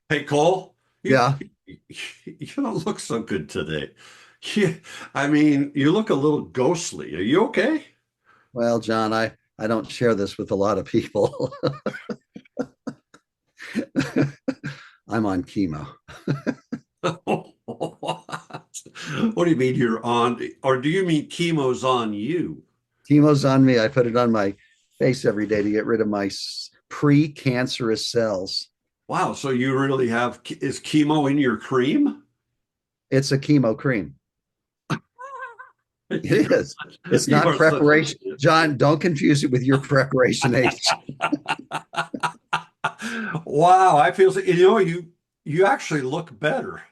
Hey, Cole, you Yeah. you don't look so good today. You, I mean, you look a little ghostly. Are you okay? Well, John, I don't share this with a lot of people. I'm on chemo. What? What do you mean you're on, or do you mean chemo's on you? Chemo's on me. I put it on my face every day to get rid of my pre-cancerous cells. Wow, so you really have, is chemo in your cream? It's a chemo cream. You It is. It's you not are such an preparation. John, don't confuse it with your preparation age. idiot. Wow, I feel, you actually look better.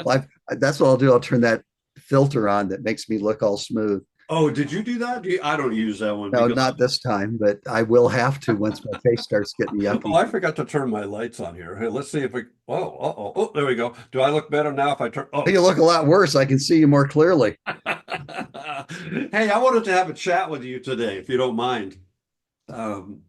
Well, that's what I'll do. I'll turn that filter on that makes me look all smooth. Oh, did you do that? I don't use that one No, because not this time, but I will have to once my face starts getting oh, yucky. I forgot to turn my lights on here. Hey, let's see if we. Oh, oh, there we go. Do I look better now if I turn? Oh, You look a lot worse. I can see you more clearly. hey, I wanted to have a chat with you today, if you don't mind. Um,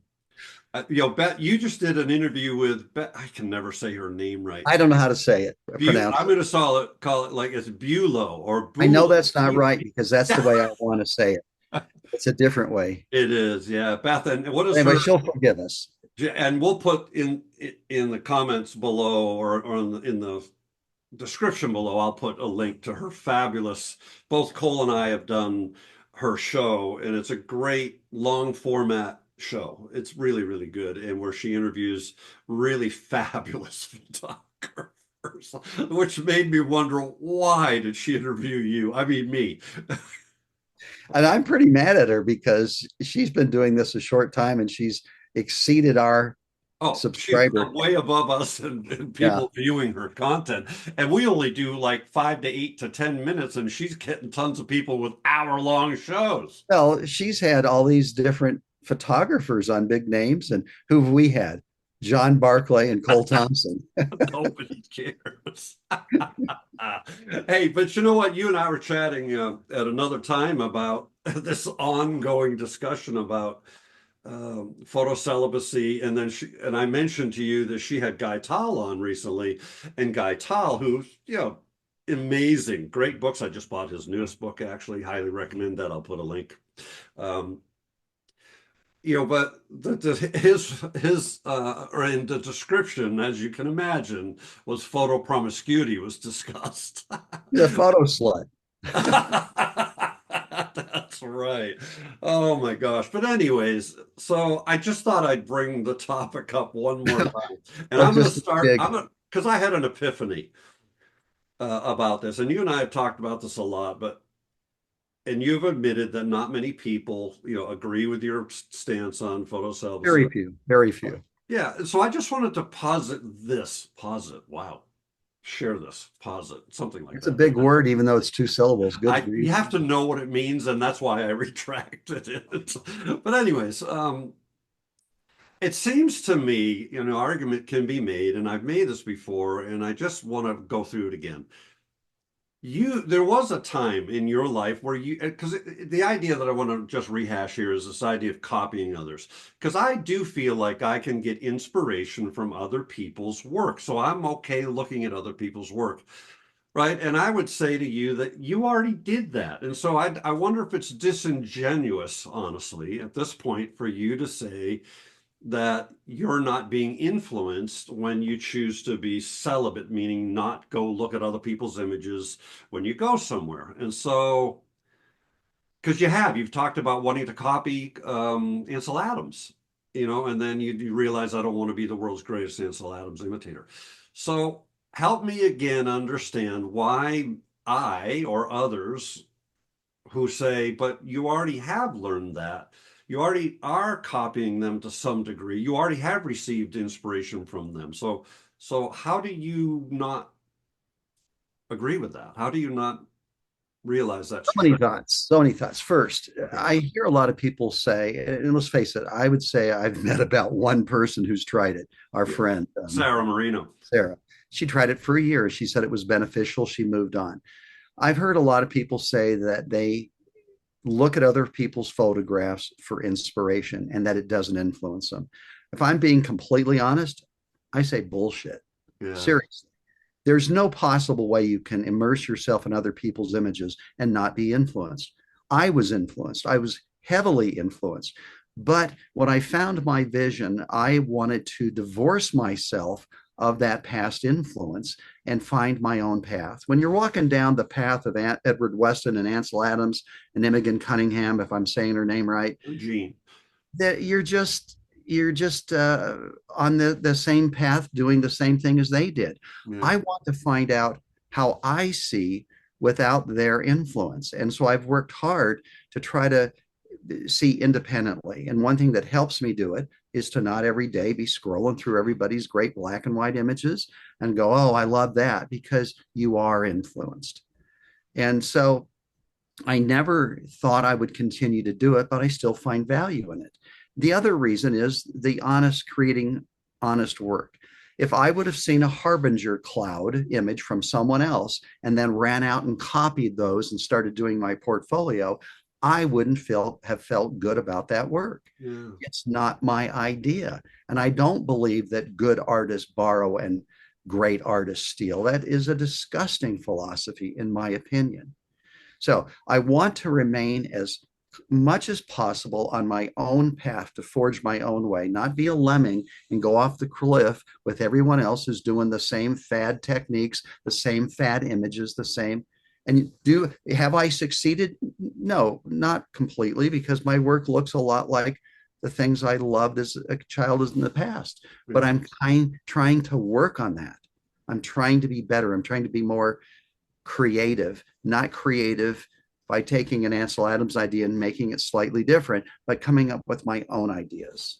Bet, you just did an interview with Bet. I can never say her name right. I don't know how to say it, I'm pronounce it. going to call it like it's Bulow or I know Bulow. that's not right because that's the way I want to say it. It's a different way. It is, yeah. Beth, and what is Anyway, her? she'll forgive us. And we'll put in the comments below or in the description below, I'll put a link to her fabulous. Both Cole and I have done her show, and it's a great long format show. It's really, really good, and where she interviews really fabulous photographers, which made me wonder why did she interview you? I mean, me. And I'm pretty mad at her because she's been doing this a short time and she's exceeded our Oh, she's subscriber. way above us and Yeah. people viewing her content. And we only do like 5 to 8 to 10 minutes, and she's getting tons of people with hour-long shows. Well, she's had all these different photographers on big names. And who have we had? John Barclay and Cole Thompson. Nobody cares. Hey, but you know what? You and I were chatting at another time about this ongoing discussion about photo celibacy, and then I mentioned to you that she had Guy Tal on recently, and Guy Tal, who's amazing, great books. I just bought his newest book, actually, highly recommend that. I'll put a link. Um, but his or in the description, as you can imagine, was photo promiscuity was discussed. She's a photo slut. That's right. Oh my gosh. But anyways, so I just thought I'd bring the topic up one more time. And Oh, I'm going to just a start, dig. because I had an epiphany about this. And you and I have talked about this a lot, and you've admitted that not many people, agree with your stance on photo celibacy. Very few, very few. Yeah. So I just wanted to posit, wow, share this, posit, something like It's a that. big word, even though it's two syllables. Good I for you. You have to know what it means, and that's why I retracted it. But anyways, it seems to me, argument can be made, and I've made this before, and I just want to go through it again. There was a time in your life where because the idea that I want to just rehash here is this idea of copying others. Because I do feel like I can get inspiration from other people's work. So I'm okay looking at other people's work. Right. And I would say to you that you already did that. And so I wonder if it's disingenuous, honestly, at this point for you to say that you're not being influenced when you choose to be celibate, meaning not go look at other people's images when you go somewhere. And so, because you've talked about wanting to copy Ansel Adams, and then you realize I don't want to be the world's greatest Ansel Adams imitator. So help me again understand why I or others who say, but you already have learned that. You already are copying them to some degree. You already have received inspiration from them. So how do you not agree with that? How do you not realize that's So many true? thoughts. So many thoughts. First, Okay. I hear a lot of people say, and let's face it, I would say I've met about one person who's tried it. Our Yeah. friend Sarah Marino. Sarah. She tried it for a year. She said it was beneficial. She moved on. I've heard a lot of people say that they look at other people's photographs for inspiration and that it doesn't influence them. if I'm being completely honest, I say bullshit. Yeah. Seriously. There's no possible way you can immerse yourself in other people's images and not be influenced. I was influenced. I was heavily influenced. But when I found my vision, I wanted to divorce myself of that past influence and find my own path. When you're walking down the path of Edward Weston and Ansel Adams and Imogen Cunningham, if I'm saying her name right, Gene. that you're just on the same path doing the same thing as they did. Yeah. I want to find out how I see without their influence, and so I've worked hard to try to see independently. And one thing that helps me do it is to not every day be scrolling through everybody's great black and white images and go, oh, I love that, because you are influenced. And so I never thought I would continue to do it, but I still find value in it. The other reason is the honest, creating honest work. If I would have seen a harbinger cloud image from someone else and then ran out and copied those and started doing my portfolio, I wouldn't have felt good about that work. Yeah. It's not my idea. And I don't believe that good artists borrow and great artists steal. That is a disgusting philosophy, in my opinion. So I want to remain as much as possible on my own path to forge my own way, not be a lemming and go off the cliff with everyone else who's doing the same fad techniques, the same fad images, the same. And do have I succeeded? No, not completely, because my work looks a lot like the things I loved as a child in the past. But Yeah. I'm trying to work on that. I'm trying to be better. I'm trying to be more creative, not creative by taking an Ansel Adams idea and making it slightly different, but coming up with my own ideas.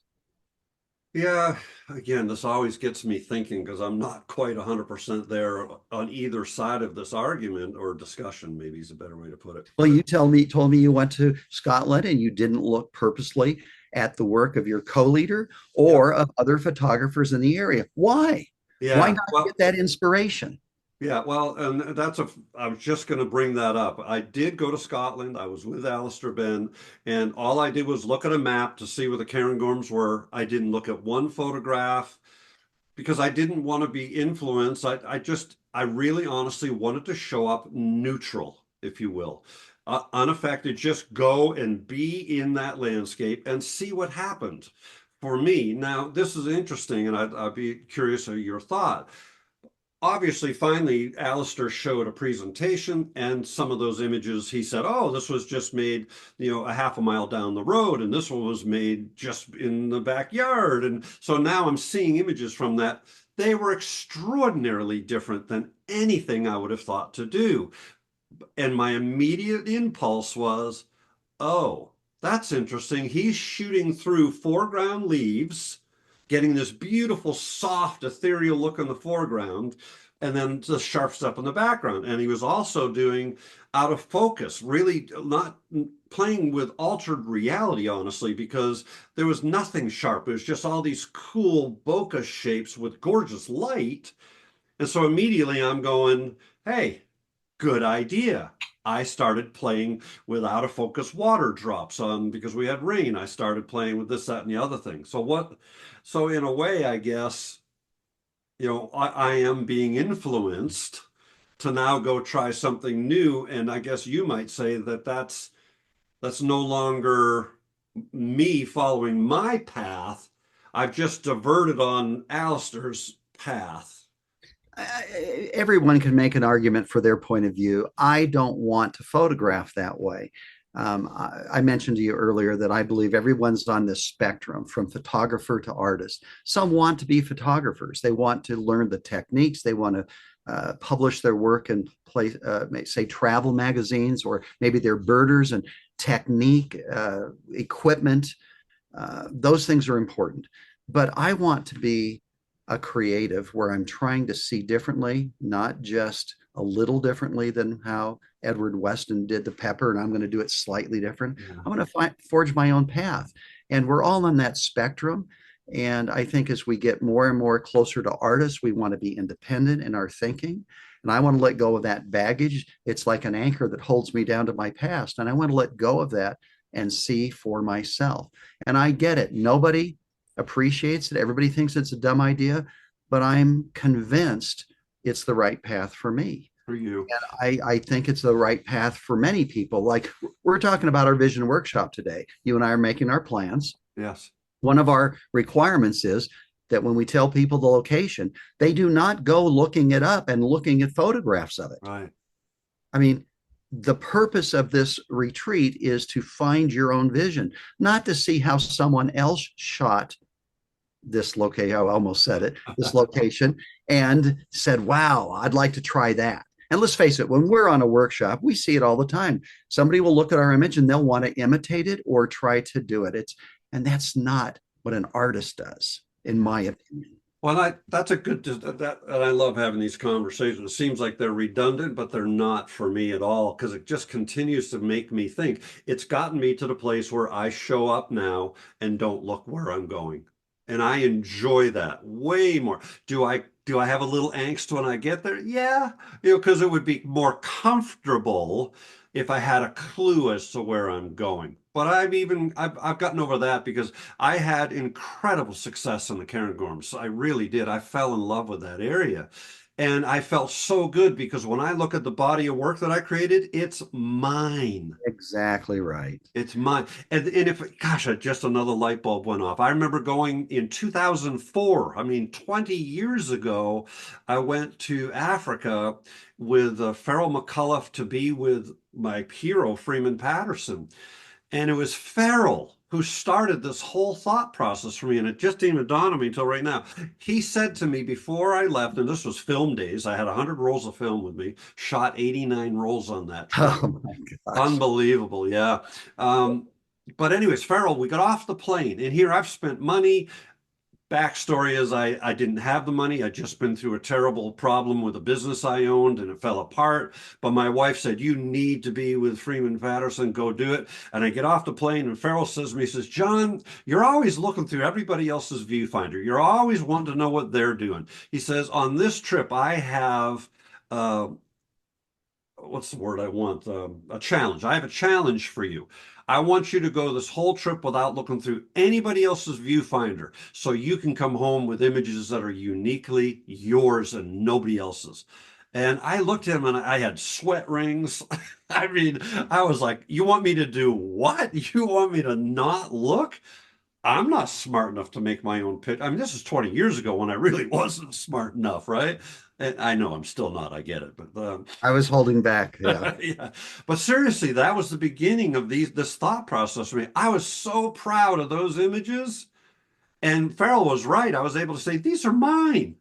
Yeah, again, this always gets me thinking because I'm not quite 100% there on either side of this argument or discussion, maybe is a better way to put it. Well, you told me you went to Scotland and you didn't look purposely at the work of your co-leader Yeah. or of other photographers in the area. Why? Why Yeah. not get Well, that inspiration? yeah, well, and I was just going to bring that up. I did go to Scotland. I was with Alistair Ben, and all I did was look at a map to see where the Cairngorms were. I didn't look at one photograph because I didn't want to be influenced. I really honestly wanted to show up neutral, if you will, unaffected, just go and be in that landscape and see what happened for me. Now, this is interesting, and I'd be curious of your thought. Obviously, finally, Alistair showed a presentation, and some of those images he said, oh, this was just made, a half a mile down the road, and this one was made just in the backyard. And so now I'm seeing images from that. They were extraordinarily different than anything I would have thought to do. And my immediate impulse was, oh, that's interesting. He's shooting through foreground leaves, getting this beautiful, soft, ethereal look in the foreground, and then the sharp stuff in the background. And he was also doing out of focus, really not playing with altered reality, honestly, because there was nothing sharp. It was just all these cool bokeh shapes with gorgeous light. And so immediately I'm going, hey, good idea. I started playing with out of focus water drops on because we had rain. I started playing with this, that, and the other thing. So in a way, I guess, I am being influenced to now go try something new. And I guess you might say that that's no longer me following my path. I've just diverted on Alistair's path. Everyone can make an argument for their point of view. I don't want to photograph that way. I mentioned to you earlier that I believe everyone's on this spectrum from photographer to artist. Some want to be photographers. They want to learn the techniques. They want to publish their work in say travel magazines, or maybe they're birders, and technique, equipment. Those things are important. But I want to be a creative where I'm trying to see differently, not just a little differently than how Edward Weston did the pepper, and I'm going to do it slightly different. Yeah. I'm going to forge my own path. And we're all on that spectrum. And I think as we get more and more closer to artists, we want to be independent in our thinking. And I want to let go of that baggage. It's like an anchor that holds me down to my past. And I want to let go of that and see for myself. And I get it. Nobody appreciates it. Everybody thinks it's a dumb idea, but I'm convinced it's the right path for me. For you. I think it's the right path for many people. Like we're talking about our vision workshop today. You and I are making our plans. Yes. One of our requirements is that when we tell people the location, they do not go looking it up and looking at photographs of it. Right. I mean, the purpose of this retreat is to find your own vision, not to see how someone else shot this location. I almost said it, this location, and said, wow, I'd like to try that. And let's face it, when we're on a workshop, we see it all the time. Somebody will look at our image and they'll want to imitate it or try to do it. And that's not what an artist does, in my opinion. Well, that's a good that, and I love having these conversations. It seems like they're redundant, but they're not for me at all because it just continues to make me think. It's gotten me to the place where I show up now and don't look where I'm going. And I enjoy that way more. Do I have a little angst when I get there? Yeah, because it would be more comfortable if I had a clue as to where I'm going. But I've gotten over that because I had incredible success in the Cairngorms. I really did. I fell in love with that area. And I felt so good because when I look at the body of work that I created, it's mine. Exactly right. It's mine. And if, gosh, just another light bulb went off. I remember going in 2004. I mean, 20 years ago, I went to Africa with Farrell McCullough to be with my hero, Freeman Patterson. And it was Farrell who started this whole thought process for me. And it just didn't even dawn on me until right now. He said to me before I left, and this was film days, I had 100 rolls of film with me, shot 89 rolls on that trip. Oh my gosh. Unbelievable, yeah. But anyways, Farrell, we got off the plane, and here I've spent money. Backstory is I didn't have the money. I'd just been through a terrible problem with a business I owned and it fell apart. But my wife said, you need to be with Freeman Patterson, go do it. And I get off the plane and Farrell says to me, he says, John, you're always looking through everybody else's viewfinder. You're always wanting to know what they're doing. He says, on this trip, I have what's the word I want? A challenge. I have a challenge for you. I want you to go this whole trip without looking through anybody else's viewfinder so you can come home with images that are uniquely yours and nobody else's. And I looked at him and I had sweat rings. I mean, I was like, you want me to do what? You want me to not look? I'm not smart enough to make my own pitch. I mean, this is 20 years ago when I really wasn't smart enough, right? And I know I'm still not. I get it, but I was holding back. Yeah. yeah. But seriously, that was the beginning of this thought process for me. I was so proud of those images, and Farrell was right. I was able to say these are mine.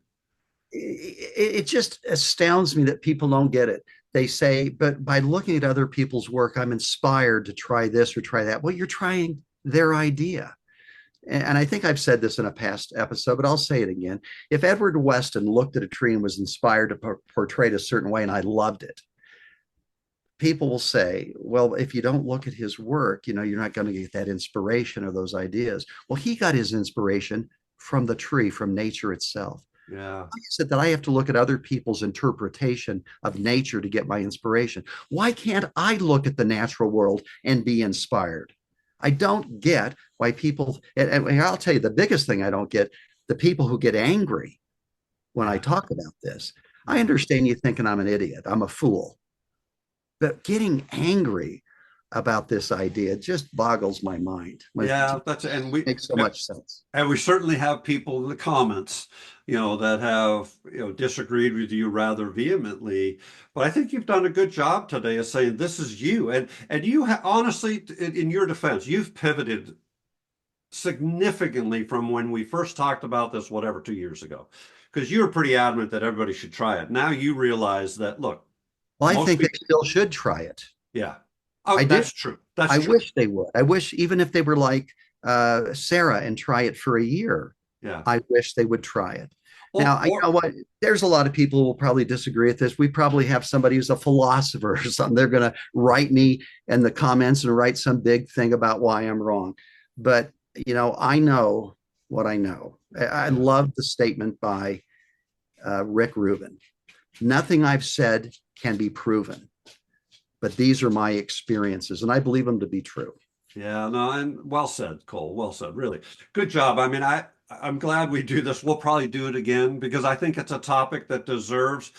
It just astounds me that people don't get it. They say, but by looking at other people's work, I'm inspired to try this or try that. Well, you're trying their idea. And I think I've said this in a past episode, but I'll say it again. If Edward Weston looked at a tree and was inspired to portray it a certain way, and I loved it, people will say, well, if you don't look at his work, you're not going to get that inspiration or those ideas. Well, he got his inspiration from the tree, from nature itself. Yeah. Why is it that I have to look at other people's interpretation of nature to get my inspiration? Why can't I look at the natural world and be inspired? I don't get why people, and I'll tell you the biggest thing I don't get, the people who get angry when I talk about this. I understand you thinking I'm an idiot, I'm a fool. But getting angry about this idea just boggles my mind. Yeah, it makes so much sense. And we certainly have people in the comments, that have, disagreed with you rather vehemently. But I think you've done a good job today of saying this is you. And you honestly, in your defense, you've pivoted significantly from when we first talked about this, whatever, 2 years ago, because you were pretty adamant that everybody should try it. Now you realize that, look, Well, I most think they people, still should try it. yeah. Oh, I do. that's true. That's I true. wish they would. I wish even if they were like Sarah and try it for a year, Yeah. I wish they would try it. Well, Now, you know what? There's a lot of people who will probably disagree with this. We probably have somebody who's a philosopher or something. They're going to write me in the comments and write some big thing about why I'm wrong. But, I know what I know. I love the statement by Rick Rubin. Nothing I've said can be proven, but these are my experiences, and I believe them to be true. Yeah, no, and well said, Cole. Well said. Really good job. I mean, I'm glad we do this. We'll probably do it again because I think it's a topic that deserves.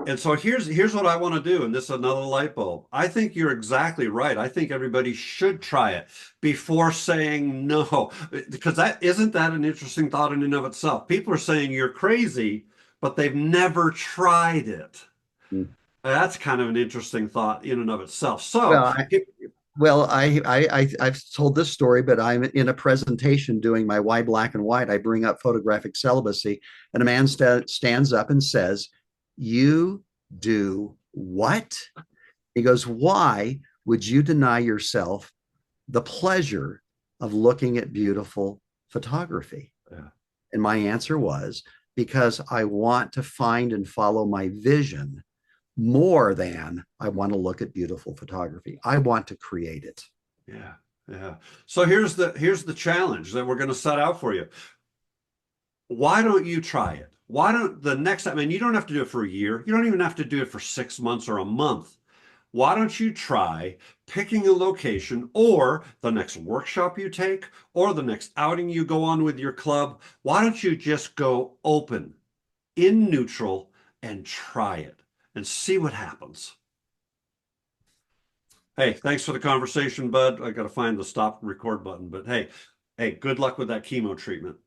And so here's what I want to do, and this is another light bulb. I think you're exactly right. I think everybody should try it before saying no, because that isn't that an interesting thought in and of itself. People are saying you're crazy, but they've never tried it. Mm. That's kind of an interesting thought in and of itself. So, Well, well, I've told this story, but I'm in a presentation doing my Why Black and White. I bring up photographic celibacy, and a man stands up and says, "You do what?" He goes, "Why would you deny yourself the pleasure of looking at beautiful photography?" yeah, And my answer was, because I want to find and follow my vision more than I want to look at beautiful photography. I want to create it. yeah, yeah. So here's the challenge that we're going to set out for you. Why don't you try it? Why don't the next time, and you don't have to do it for a year. You don't even have to do it for 6 months or a month. Why don't you try picking a location or the next workshop you take or the next outing you go on with your club? Why don't you just go open in neutral and try it and see what happens? Hey, thanks for the conversation, bud. I got to find the stop record button, but hey, good luck with that chemo treatment.